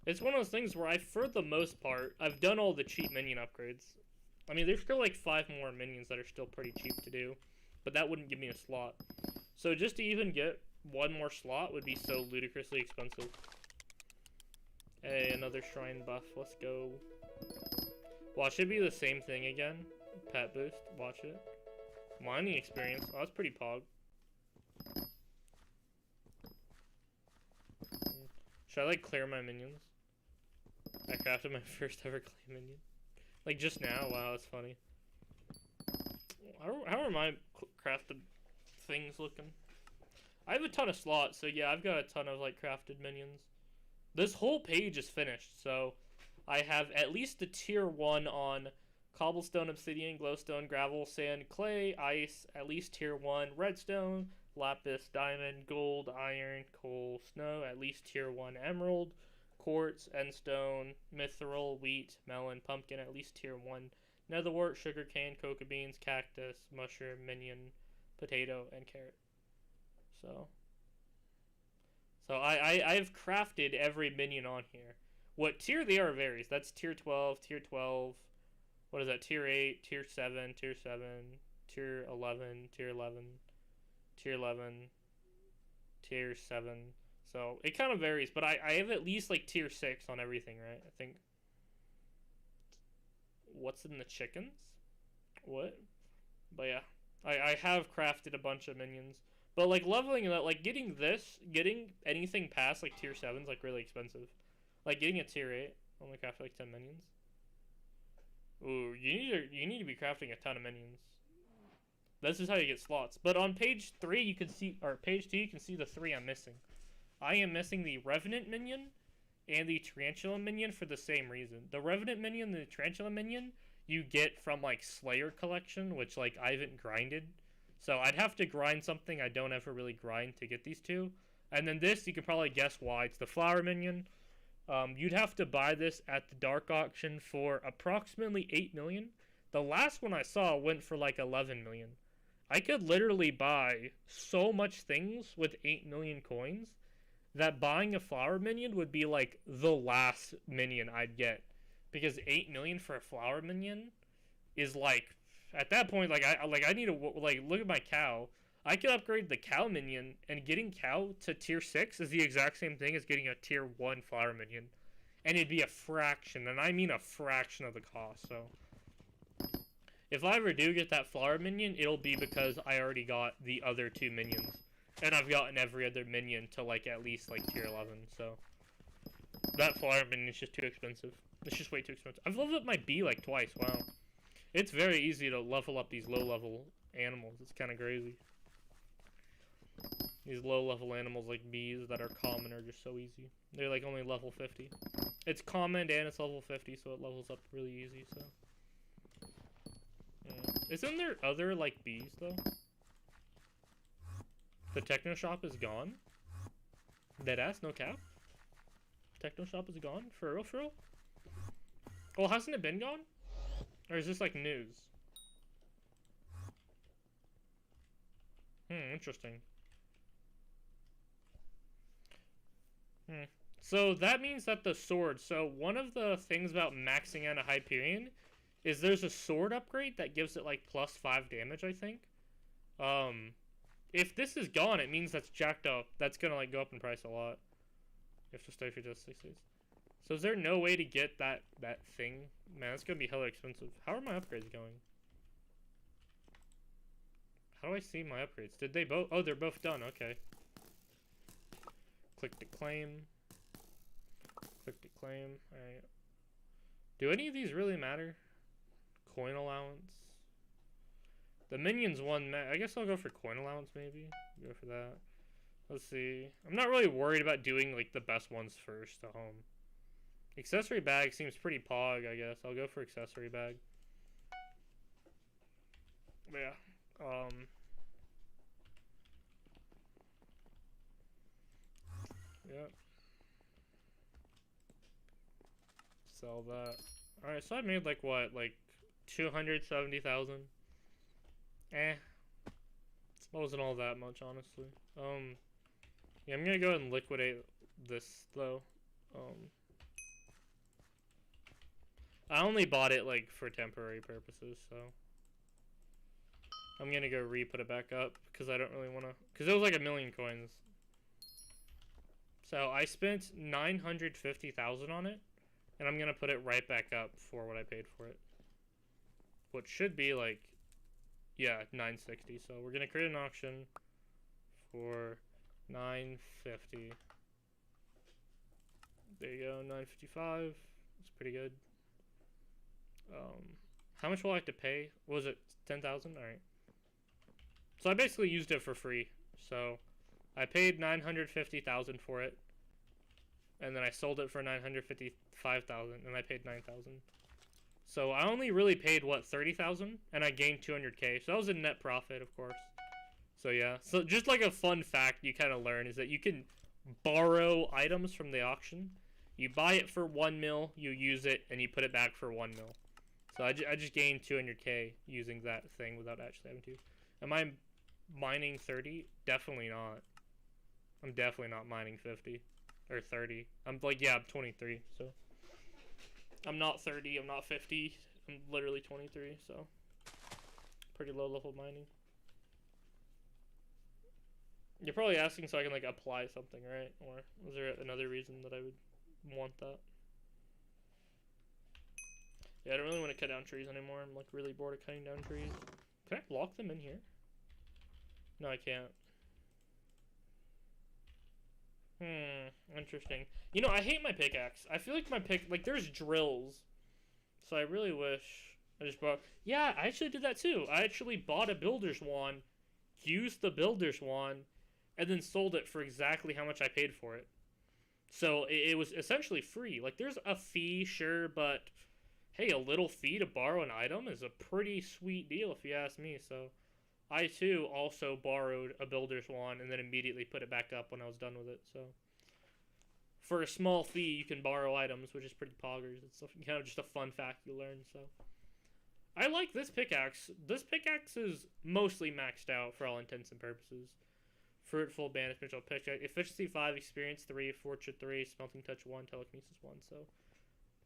It's one of those things where for the most part, I've done all the cheap minion upgrades. I mean, there's still like 5 more minions that are still pretty cheap to do. But that wouldn't give me a slot. So just to even get 1 more slot would be so ludicrously expensive. Hey, another shrine buff. Let's go. Watch it be the same thing again. Pet boost. Watch it. Mining experience. Oh, that's pretty pog. Should I like clear my minions? I crafted my first ever clay minion. Like just now. Wow, that's funny. How are my crafted things looking? I have a ton of slots, so yeah, I've got a ton of like crafted minions. This whole page is finished, so I have at least the tier 1 on cobblestone, obsidian, glowstone, gravel, sand, clay, ice, at least tier 1, redstone, lapis, diamond, gold, iron, coal, snow, at least tier 1, emerald, quartz, endstone, mithril, wheat, melon, pumpkin, at least tier 1, netherwort, sugarcane, cocoa beans, cactus, mushroom, minion, potato, and carrot. So I've crafted every minion on here. What tier they are varies. That's tier 12, tier 12. What is that? Tier 8, tier 7, tier 7, tier 11, tier 11, tier 11, tier 7. So it kind of varies, but I have at least like tier 6 on everything, right? I think. What's in the chickens? What? But yeah, I have crafted a bunch of minions. But like leveling that, like getting anything past like tier 7 is like really expensive. Like getting a tier 8, only craft like 10 minions. Ooh, you need to be crafting a ton of minions. This is how you get slots. But on page 3 you can see, or page 2 you can see the 3 I'm missing. I am missing the Revenant minion and the Tarantula minion for the same reason. The Revenant minion and the Tarantula minion you get from like Slayer collection, which like I haven't grinded. So I'd have to grind something I don't ever really grind to get these two. And then this, you can probably guess why. It's the flower minion. You'd have to buy this at the dark auction for approximately 8 million. The last one I saw went for like 11 million. I could literally buy so much things with 8 million coins that buying a flower minion would be like the last minion I'd get. Because 8 million for a flower minion is like, at that point, like I need to like look at my cow. I could upgrade the cow minion, and getting cow to tier 6 is the exact same thing as getting a tier 1 flower minion, and it'd be a fraction, and I mean a fraction of the cost. So if I ever do get that flower minion, it'll be because I already got the other 2 minions, and I've gotten every other minion to like at least like tier 11. So that flower minion is just too expensive. It's just way too expensive. I've leveled up my bee like twice. Wow. It's very easy to level up these low-level animals. It's kind of crazy. These low-level animals like bees that are common are just so easy. They're like only level 50. It's common and it's level 50, so it levels up really easy, so. Yeah. Isn't there other like bees, though? The techno shop is gone? Deadass, no cap? Techno shop is gone? For real, for real? Well, hasn't it been gone? Or is this like news? Interesting. So that means that the sword, so one of the things about maxing out a Hyperion is there's a sword upgrade that gives it like plus 5 damage, I think. If this is gone, it means that's jacked up. That's gonna like go up in price a lot. You have to stay for just 6 days. So is there no way to get that thing? Man, that's gonna be hella expensive. How are my upgrades going? How do I see my upgrades? Did they both? Oh, they're both done. Okay. Click to claim. Click to claim. Alright. Do any of these really matter? Coin allowance. The minions one, I guess I'll go for coin allowance maybe. Go for that. Let's see. I'm not really worried about doing like the best ones first. Accessory bag seems pretty pog, I guess. I'll go for accessory bag. But yeah. Yep. Sell that. Alright, so I made like what? Like 270,000? Eh. Wasn't all that much, honestly. Yeah, I'm gonna go ahead and liquidate this though. I only bought it like for temporary purposes, so I'm gonna go re-put it back up because I don't really want to, because it was like 1 million coins. So I spent 950,000 on it, and I'm gonna put it right back up for what I paid for it, which should be like, yeah, 960. So we're gonna create an auction for 950. There you go, 955. It's pretty good. How much will I have to pay? What was it 10,000? All right. So I basically used it for free. So I paid 950,000 for it. and then I sold it for 955,000, and I paid 9,000. So I only really paid what 30,000, and I gained 200k. So that was a net profit, of course. So yeah, so just like a fun fact you kind of learn is that you can borrow items from the auction. You buy it for 1 mil, you use it, and you put it back for 1 mil. So I just gained 200k using that thing without actually having to. Am I mining 30? Definitely not. I'm definitely not mining 50 or 30. I'm like, yeah, I'm 23, so I'm not 30, I'm not 50. I'm literally 23, so pretty low level mining. You're probably asking so I can like apply something, right? Or is there another reason that I would want that? Yeah, I don't really want to cut down trees anymore. I'm like really bored of cutting down trees. Can I block them in here? No, I can't. Interesting. You know, I hate my pickaxe. I feel like my like there's drills. So I really wish I just bought. Yeah, I actually did that too. I actually bought a builder's wand, used the builder's wand, and then sold it for exactly how much I paid for it. So it was essentially free. Like, there's a fee, sure, but hey, a little fee to borrow an item is a pretty sweet deal if you ask me. So I too also borrowed a builder's wand and then immediately put it back up when I was done with it. So for a small fee, you can borrow items, which is pretty poggers. It's kind of just a fun fact you learn. So I like this pickaxe. This pickaxe is mostly maxed out for all intents and purposes. Fruitful Banishment pickaxe. Efficiency 5, Experience 3, Fortune 3, Smelting Touch 1, Telekinesis 1. So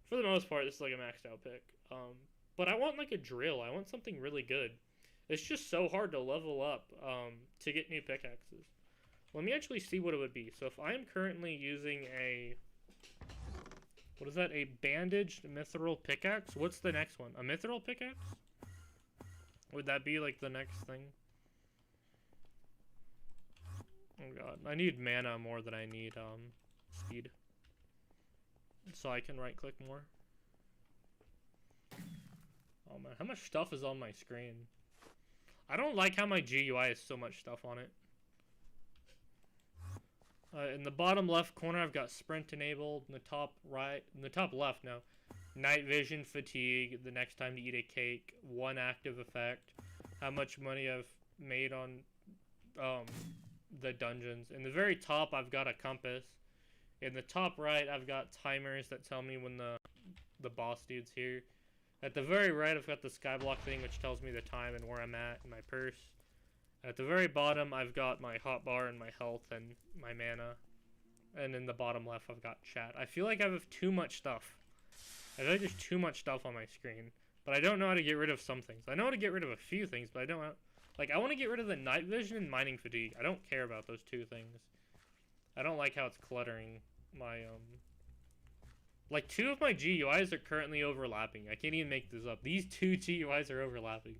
for the most part, this is like a maxed out pick. But I want like a drill. I want something really good. It's just so hard to level up to get new pickaxes. Let me actually see what it would be. So if I'm currently using a... What is that? A bandaged mithril pickaxe? What's the next one? A mithril pickaxe? Would that be like the next thing? Oh god. I need mana more than I need speed. So I can right click more. Oh man, how much stuff is on my screen? I don't like how my GUI has so much stuff on it. In the bottom left corner, I've got sprint enabled. In the top right, in the top left now, night vision, fatigue, the next time to eat a cake, 1 active effect, how much money I've made on the dungeons. In the very top, I've got a compass. In the top right, I've got timers that tell me when the boss dude's here. At the very right, I've got the Skyblock thing, which tells me the time and where I'm at in my purse. At the very bottom, I've got my hotbar and my health and my mana. And in the bottom left, I've got chat. I feel like I have too much stuff. I feel like there's too much stuff on my screen. But I don't know how to get rid of some things. I know how to get rid of a few things, but I don't... Like, I want to get rid of the night vision and mining fatigue. I don't care about those two things. I don't like how it's cluttering my, Like, 2 of my GUIs are currently overlapping. I can't even make this up. These 2 GUIs are overlapping.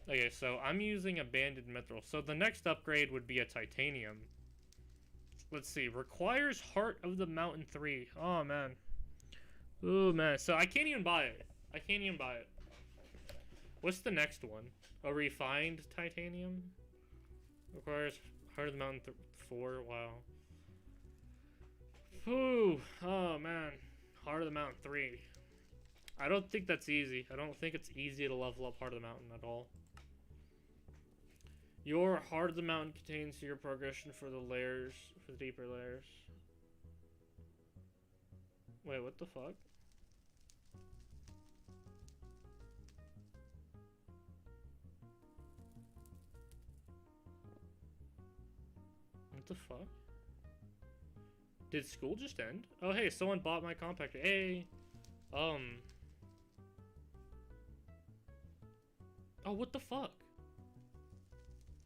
Okay, so I'm using a banded mithril. So the next upgrade would be a titanium. Let's see. Requires Heart of the Mountain 3. Oh, man. Oh, man. So I can't even buy it. I can't even buy it. What's the next one? A refined titanium? Requires Heart of the Mountain 4. Wow. Ooh. Oh, man. Heart of the Mountain 3. I don't think that's easy. I don't think it's easy to level up Heart of the Mountain at all. Your Heart of the Mountain contains your progression for the layers, for the deeper layers. Wait, what the fuck? What the fuck? Did school just end? Oh, hey, someone bought my compactor. Hey! Oh, what the fuck?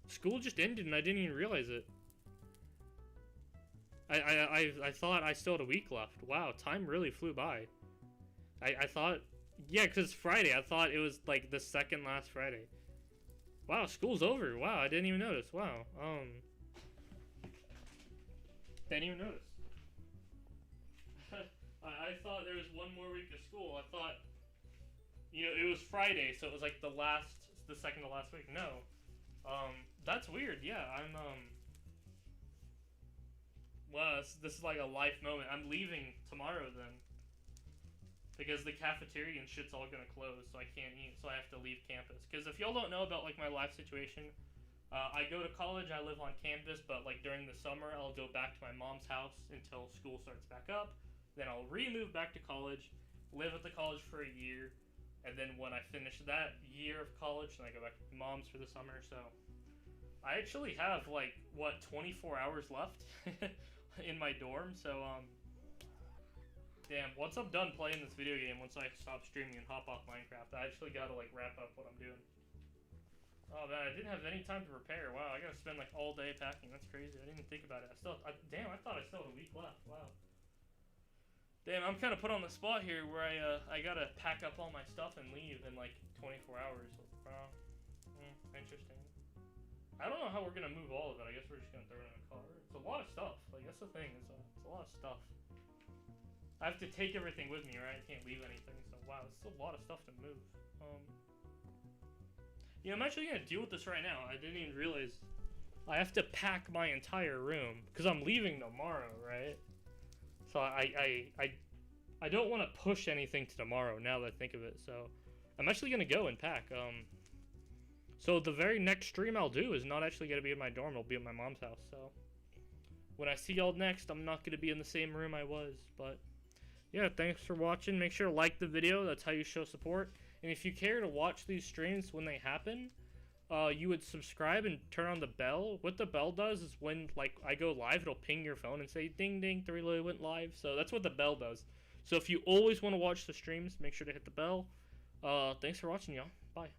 School just ended and I didn't even realize it. I thought I still had a week left. Wow, time really flew by. I thought... Yeah, because Friday. I thought it was, like, the second last Friday. Wow, school's over. Wow, I didn't even notice. Wow, didn't even notice. I thought there was one more week of school. I thought... You know, it was Friday, so it was, like, the second to last week. No. That's weird. Yeah, I'm, Wow, this is like a life moment. I'm leaving tomorrow then. Because the cafeteria and shit's all gonna close, so I can't eat, so I have to leave campus. Because if y'all don't know about, like, my life situation, I go to college, I live on campus, but, like, during the summer, I'll go back to my mom's house until school starts back up. Then I'll re-move back to college, live at the college for a year, and then when I finish that year of college, then I go back to my mom's for the summer, so... I actually have, like, what, 24 hours left in my dorm, so, damn, once I'm done playing this video game, once I stop streaming and hop off Minecraft, I actually gotta, like, wrap up what I'm doing. Oh, man, I didn't have any time to repair. Wow, I gotta spend, like, all day packing. That's crazy. I didn't even think about it. Damn, I thought I still had a week left. Wow. Damn, I'm kind of put on the spot here where I gotta pack up all my stuff and leave in, like, 24 hours. Wow. Interesting. I don't know how we're gonna move all of it. I guess we're just gonna throw it in a car. It's a lot of stuff. Like, that's the thing. It's a lot of stuff. I have to take everything with me, right? I can't leave anything. So, wow, it's a lot of stuff to move. Yeah, I'm actually gonna deal with this right now. I didn't even realize I have to pack my entire room because I'm leaving tomorrow, right? So I don't want to push anything to tomorrow now that I think of it. So I'm actually gonna go and pack. So the very next stream I'll do is not actually gonna be in my dorm. It'll be at my mom's house. So when I see y'all next, I'm not gonna be in the same room I was. But yeah, thanks for watching. Make sure to like the video. That's how you show support. And if you care to watch these streams when they happen, you would subscribe and turn on the bell. What the bell does is when, like, I go live, it'll ping your phone and say, ding, ding, 3 went live. So that's what the bell does. So if you always want to watch the streams, make sure to hit the bell. Thanks for watching, y'all. Bye.